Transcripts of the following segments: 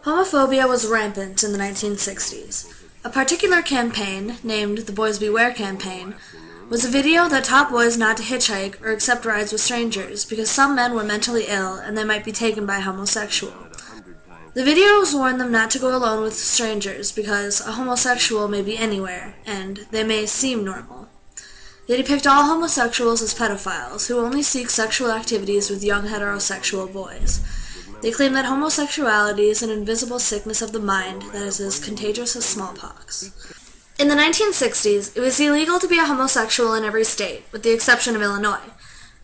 Homophobia was rampant in the 1960s. A particular campaign, named the Boys Beware campaign, was a video that taught boys not to hitchhike or accept rides with strangers because some men were mentally ill and they might be taken by a homosexual. The videos warned them not to go alone with strangers because a homosexual may be anywhere and they may seem normal. They depict all homosexuals as pedophiles who only seek sexual activities with young heterosexual boys. They claim that homosexuality is an invisible sickness of the mind that is as contagious as smallpox. In the 1960s, it was illegal to be a homosexual in every state, with the exception of Illinois.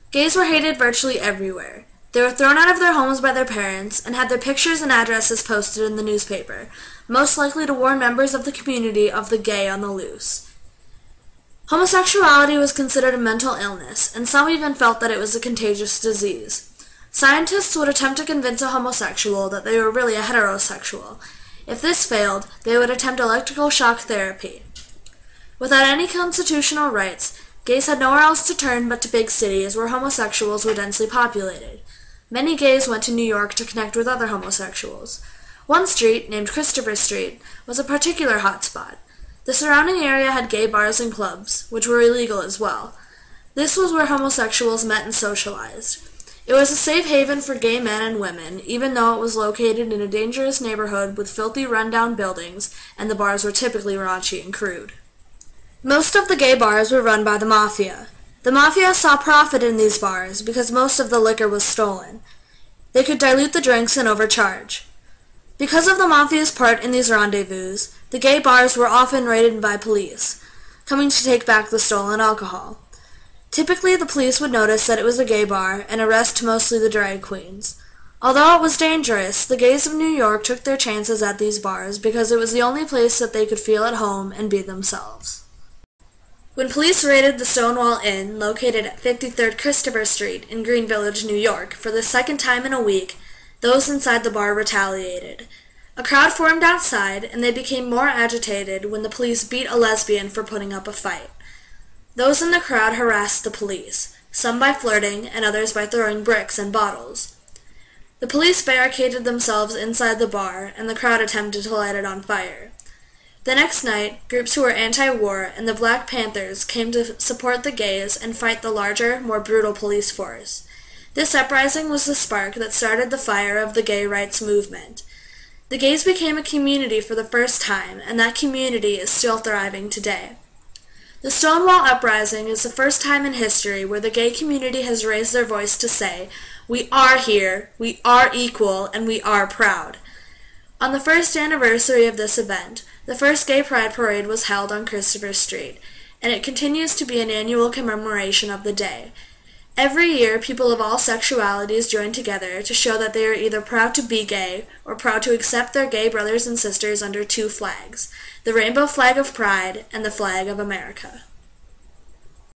Gays were hated virtually everywhere. They were thrown out of their homes by their parents and had their pictures and addresses posted in the newspaper, most likely to warn members of the community of the gay on the loose. Homosexuality was considered a mental illness, and some even felt that it was a contagious disease. Scientists would attempt to convince a homosexual that they were really a heterosexual. If this failed, they would attempt electrical shock therapy. Without any constitutional rights, gays had nowhere else to turn but to big cities where homosexuals were densely populated. Many gays went to New York to connect with other homosexuals. One street, named Christopher Street, was a particular hotspot. The surrounding area had gay bars and clubs, which were illegal as well. This was where homosexuals met and socialized. It was a safe haven for gay men and women, even though it was located in a dangerous neighborhood with filthy run-down buildings, and the bars were typically raunchy and crude. Most of the gay bars were run by the mafia. The mafia saw profit in these bars because most of the liquor was stolen. They could dilute the drinks and overcharge. Because of the mafia's part in these rendezvous, the gay bars were often raided by police, coming to take back the stolen alcohol. Typically, the police would notice that it was a gay bar and arrest mostly the drag queens. Although it was dangerous, the gays of New York took their chances at these bars because it was the only place that they could feel at home and be themselves. When police raided the Stonewall Inn, located at 53rd Christopher Street in Green Village, New York, for the second time in a week, those inside the bar retaliated. A crowd formed outside, and they became more agitated when the police beat a lesbian for putting up a fight. Those in the crowd harassed the police, some by flirting and others by throwing bricks and bottles. The police barricaded themselves inside the bar, and the crowd attempted to light it on fire. The next night, groups who were anti-war and the Black Panthers came to support the gays and fight the larger, more brutal police force. This uprising was the spark that started the fire of the gay rights movement. The gays became a community for the first time, and that community is still thriving today. The Stonewall Uprising is the first time in history where the gay community has raised their voice to say, "We are here, we are equal, and we are proud." On the first anniversary of this event, the first Gay Pride Parade was held on Christopher Street, and it continues to be an annual commemoration of the day. Every year, people of all sexualities join together to show that they are either proud to be gay or proud to accept their gay brothers and sisters under two flags, the rainbow flag of pride and the flag of America.